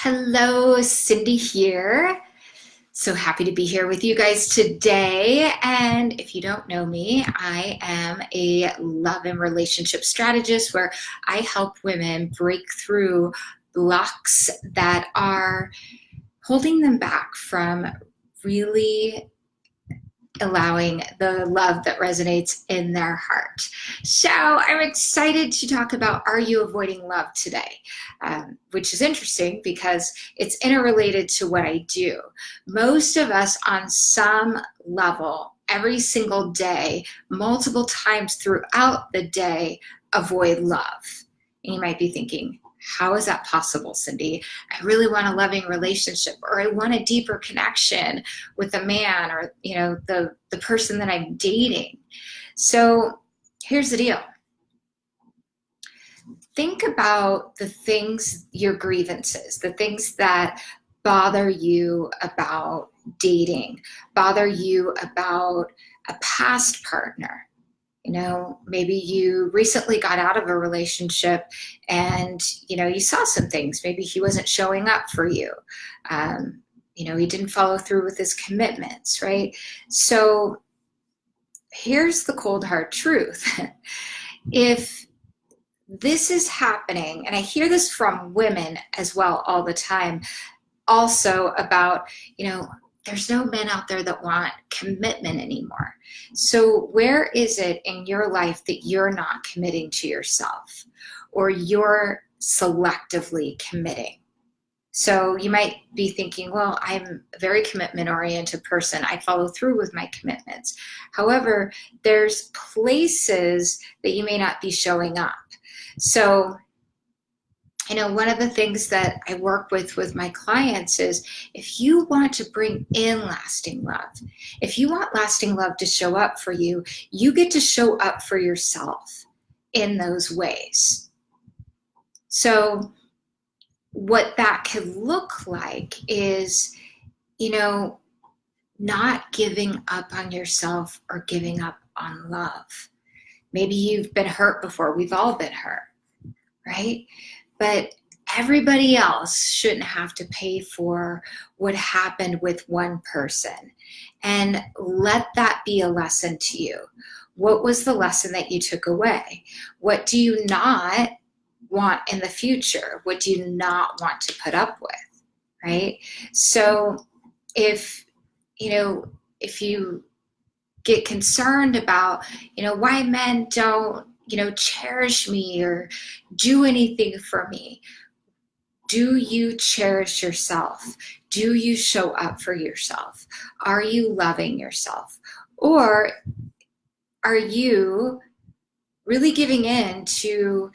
Hello, Cyndi here. So happy to be here with you guys today. And if you don't know me, I am a love and relationship strategist where I help women break through blocks that are holding them back from really allowing the love that resonates in their heart. So I'm excited to talk about Are You Avoiding Love today? Which is interesting because it's interrelated to what I do. Most of us on some level, every single day, multiple times throughout the day, avoid love. And you might be thinking, how is that possible, Cyndi? I really want a loving relationship, or I want a deeper connection with a man, or the person that I'm dating. So here's the deal. Think about the things, your grievances, the things that bother you about dating, bother you about a past partner. Maybe you recently got out of a relationship and, you saw some things. Maybe he wasn't showing up for you. He didn't follow through with his commitments, right? So here's the cold hard truth. If this is happening, and I hear this from women as well all the time, also about, there's no men out there that want commitment anymore. So where is it in your life that you're not committing to yourself, or you're selectively committing? So you might be thinking, well, I'm a very commitment-oriented person. I follow through with my commitments. However, there's places that you may not be showing up. So one of the things that I work with my clients is, if you want to bring in lasting love, if you want lasting love to show up for you, you get to show up for yourself in those ways. So what that could look like is, not giving up on yourself or giving up on love. Maybe you've been hurt before. We've all been hurt, right? But everybody else shouldn't have to pay for what happened with one person. And let that be a lesson to you. What was the lesson that you took away? What do you not want in the future? What do you not want to put up with, right? So if you get concerned about, why men don't, cherish me or do anything for me. Do you cherish yourself? Do you show up for yourself? Are you loving yourself? Or are you really giving in to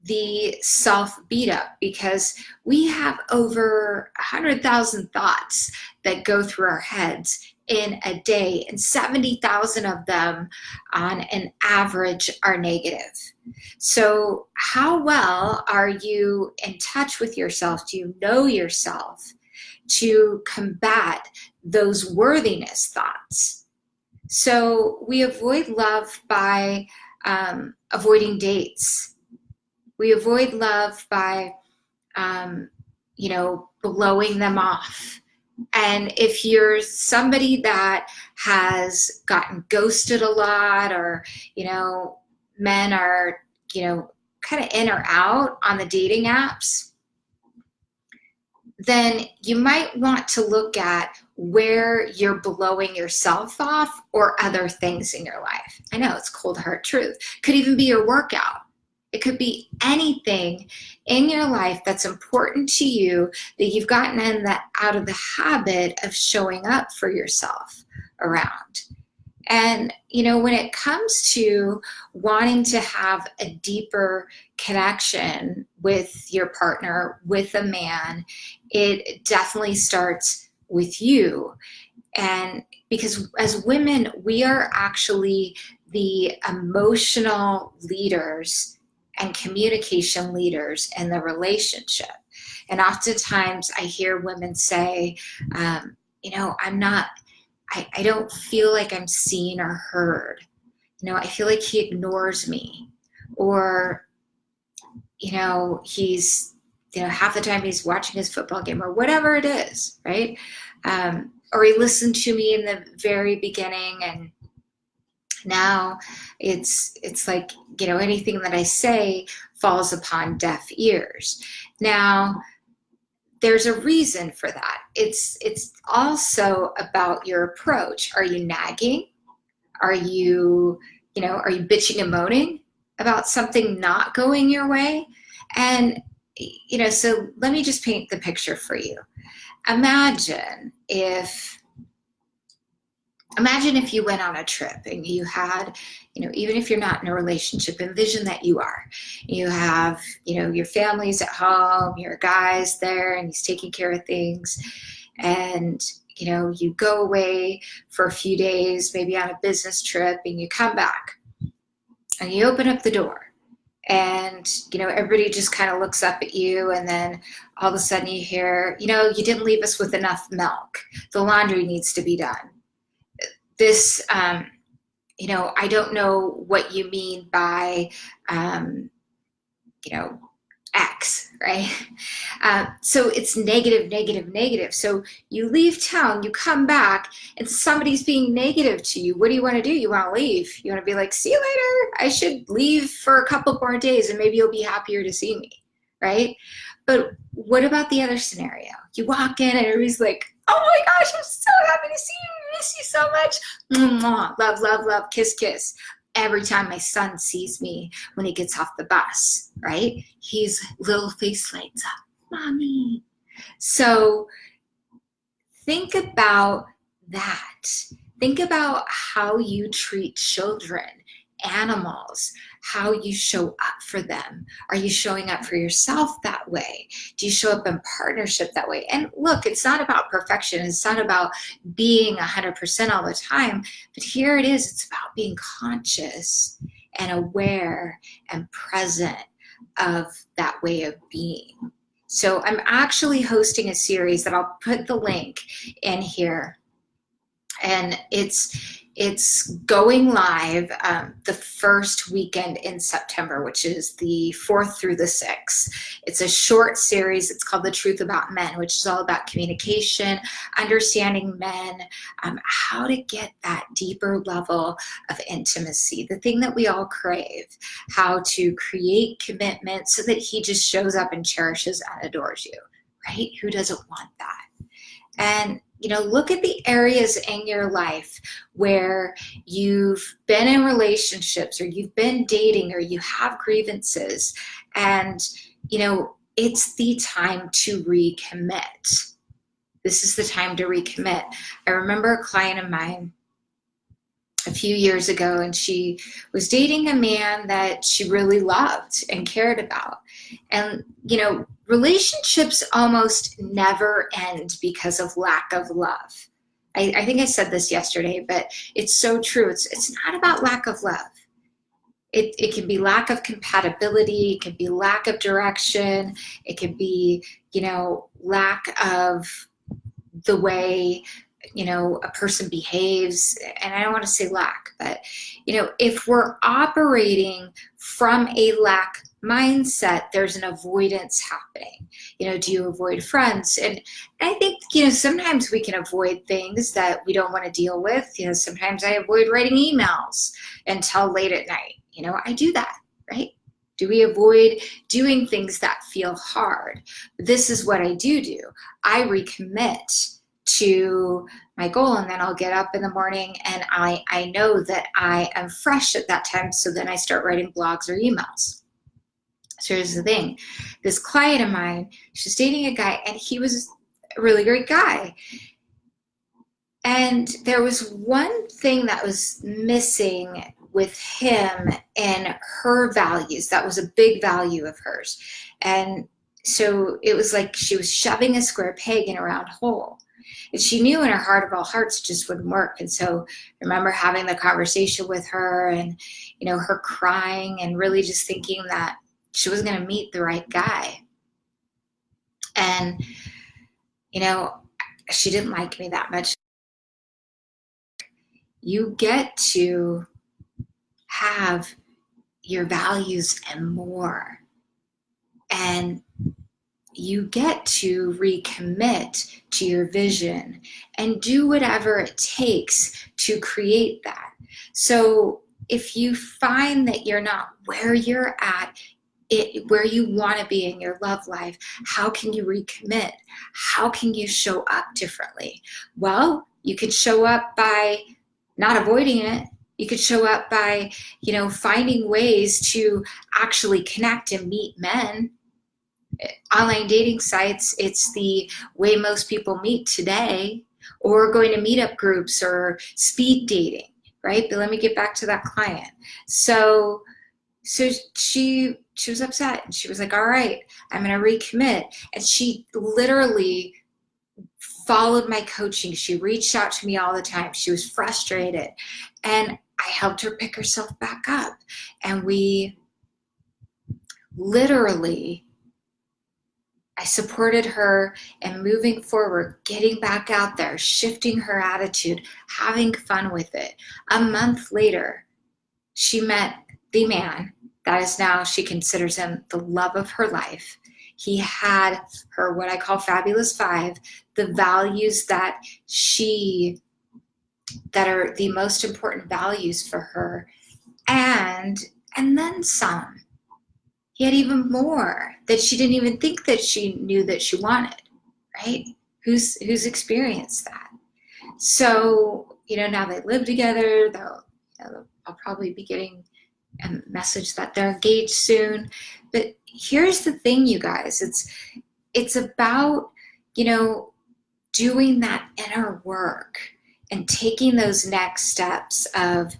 the self beat up? Because we have over 100,000 thoughts that go through our heads in a day, and 70,000 of them on an average are negative. So how well are you in touch with yourself? Do you know yourself to combat those worthiness thoughts? So we avoid love by avoiding dates. We avoid love by blowing them off. And if you're somebody that has gotten ghosted a lot, or, men are, kind of in or out on the dating apps, then you might want to look at where you're blowing yourself off or other things in your life. I know it's cold hard truth. Could even be your workout. It could be anything in your life that's important to you that you've gotten out of the habit of showing up for yourself around. And, when it comes to wanting to have a deeper connection with your partner, with a man, it definitely starts with you. And because as women, we are actually the emotional leaders and communication leaders in the relationship. And oftentimes I hear women say, I don't feel like I'm seen or heard. I feel like he ignores me, or, he's half the time he's watching his football game or whatever it is, right? Or he listened to me in the very beginning, and now it's like, anything that I say falls upon deaf ears. Now, there's a reason for that. It's also about your approach. Are you nagging? Are you bitching and moaning about something not going your way? And, so let me just paint the picture for you. Imagine if you went on a trip and you had, even if you're not in a relationship, envision that you are. You have, your family's at home, your guy's there and he's taking care of things. And, you go away for a few days, maybe on a business trip, and you come back and you open up the door. And, everybody just kind of looks up at you, and then all of a sudden you hear, you didn't leave us with enough milk. The laundry needs to be done. This, I don't know what you mean by, X, right? So it's negative, negative, negative. So you leave town, you come back, and somebody's being negative to you. What do you want to do? You want to leave. You want to be like, see you later. I should leave for a couple more days and maybe you'll be happier to see me, right? But what about the other scenario? You walk in and everybody's like, oh my gosh, I'm so happy to see you. I miss you so much. Mwah. Love, love, love, kiss, kiss. Every time my son sees me when he gets off the bus, right? His little face lights up, mommy. So think about that. Think about how you treat children, animals, how you show up for them. Are you showing up for yourself that way? Do you show up in partnership that way? And look, it's not about perfection. It's not about being 100% all the time. But here it is. It's about being conscious and aware and present of that way of being. So I'm actually hosting a series that I'll put the link in here. And it's going live the first weekend in September, which is the 4th through the 6th. It's a short series. It's called The Truth About Men, which is all about communication, understanding men, how to get that deeper level of intimacy, the thing that we all crave, how to create commitment so that he just shows up and cherishes and adores you, right? Who doesn't want that? And look at the areas in your life where you've been in relationships or you've been dating or you have grievances, and, it's the time to recommit. This is the time to recommit. I remember a client of mine a few years ago, and she was dating a man that she really loved and cared about. And, relationships almost never end because of lack of love. I think I said this yesterday, but it's so true. It's not about lack of love. It can be lack of compatibility. It can be lack of direction. It can be, lack of the way, a person behaves. And I don't want to say lack, but, if we're operating from a lack mindset, there's an avoidance happening. Do you avoid friends? And I think, sometimes we can avoid things that we don't want to deal with. Sometimes I avoid writing emails until late at night. I do that, right? Do we avoid doing things that feel hard? This is what I do. I recommit to my goal, and then I'll get up in the morning and I know that I am fresh at that time. So then I start writing blogs or emails. So here's the thing. This client of mine, she's dating a guy, and he was a really great guy. And there was one thing that was missing with him and her values. That was a big value of hers. And so it was like she was shoving a square peg in a round hole. And she knew in her heart of all hearts it just wouldn't work. And so I remember having the conversation with her, and, her crying and really just thinking that she was going to meet the right guy. And, she didn't like me that much. You get to have your values and more. And you get to recommit to your vision and do whatever it takes to create that. So if you find that you're not where you're at, where you want to be in your love life, how can you recommit? How can you show up differently? Well, you could show up by not avoiding it. You could show up by, finding ways to actually connect and meet men. Online dating sites, it's the way most people meet today, or going to meetup groups or speed dating, right? But let me get back to that client. So she was upset, and she was like, all right, I'm going to recommit. And she literally followed my coaching. She reached out to me all the time. She was frustrated, and I helped her pick herself back up. And we literally, I supported her in moving forward, getting back out there, shifting her attitude, having fun with it. A month later, she met the man that is now, she considers him the love of her life. He had her, what I call fabulous five, the values that are the most important values for her, and then some. He had even more that she didn't even think that she knew that she wanted, right? Who's experienced that? So, now they live together. I'll probably be getting a message that they're engaged soon. But here's the thing, you guys. It's about, doing that inner work and taking those next steps of,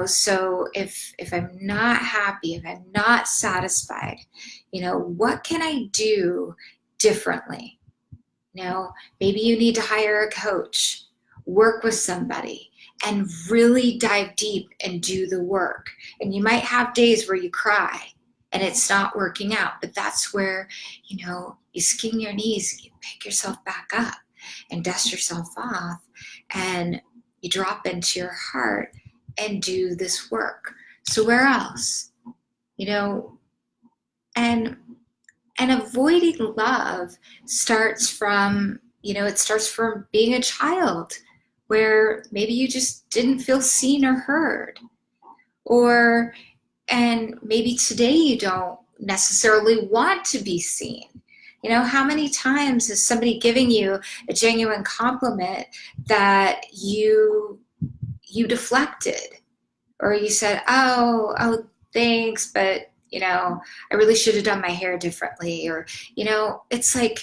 so if I'm not happy, if I'm not satisfied, what can I do differently? Maybe you need to hire a coach, work with somebody, and really dive deep and do the work. And you might have days where you cry and it's not working out, but that's where, you skin your knees, you pick yourself back up and dust yourself off, and you drop into your heart and do this work. So where else? And avoiding love starts from, it starts from being a child, where maybe you just didn't feel seen or heard. And maybe today you don't necessarily want to be seen. How many times is somebody giving you a genuine compliment that you deflected, or you said, oh, thanks, but I really should have done my hair differently, or it's like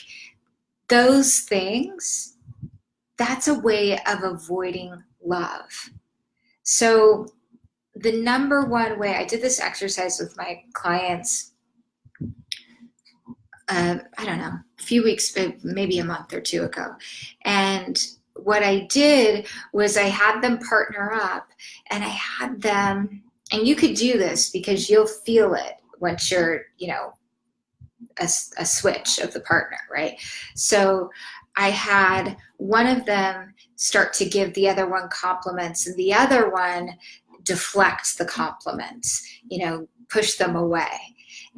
those things. That's a way of avoiding love. So the number one way, I did this exercise with my clients, I don't know, a few weeks, maybe a month or two ago. And what I did was I had them partner up, and I had them, and you could do this because you'll feel it once you're, a switch of the partner, right? So I had one of them start to give the other one compliments, and the other one deflects the compliments, push them away.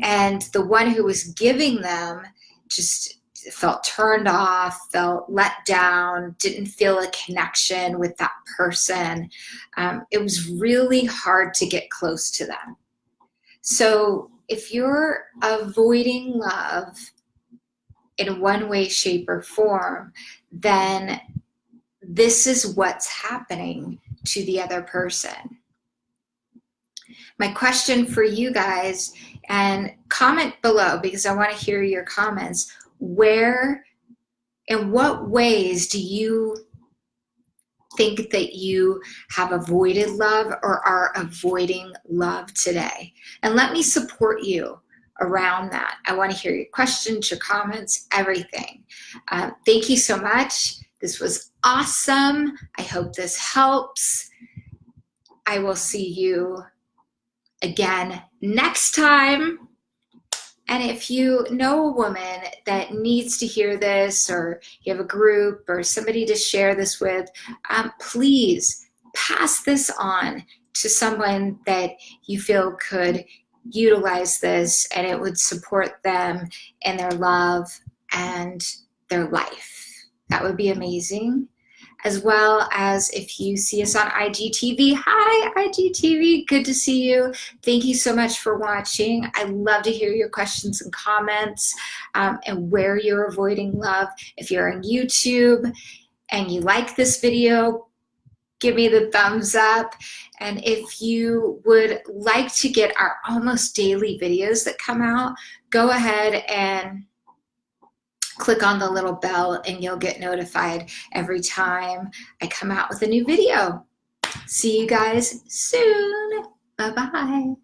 And the one who was giving them just felt turned off, felt let down, didn't feel a connection with that person. It was really hard to get close to them. So if you're avoiding love in one way, shape, or form, then this is what's happening to the other person. My question for you guys, and comment below because I want to hear your comments. Where, in what ways do you think that you have avoided love or are avoiding love today? And let me support you around that. I want to hear your questions, your comments, everything. Thank you so much. This was awesome. I hope this helps. I will see you again next time. And if you know a woman that needs to hear this, or you have a group or somebody to share this with, please pass this on to someone that you feel could utilize this and it would support them in their love and their life. That would be amazing. As well as if you see us on IGTV. Hi, IGTV. Good to see you. Thank you so much for watching. I love to hear your questions and comments and where you're avoiding love. If you're on YouTube and you like this video, give me the thumbs up. And if you would like to get our almost daily videos that come out, go ahead and click on the little bell and you'll get notified every time I come out with a new video. See you guys soon. Bye-bye.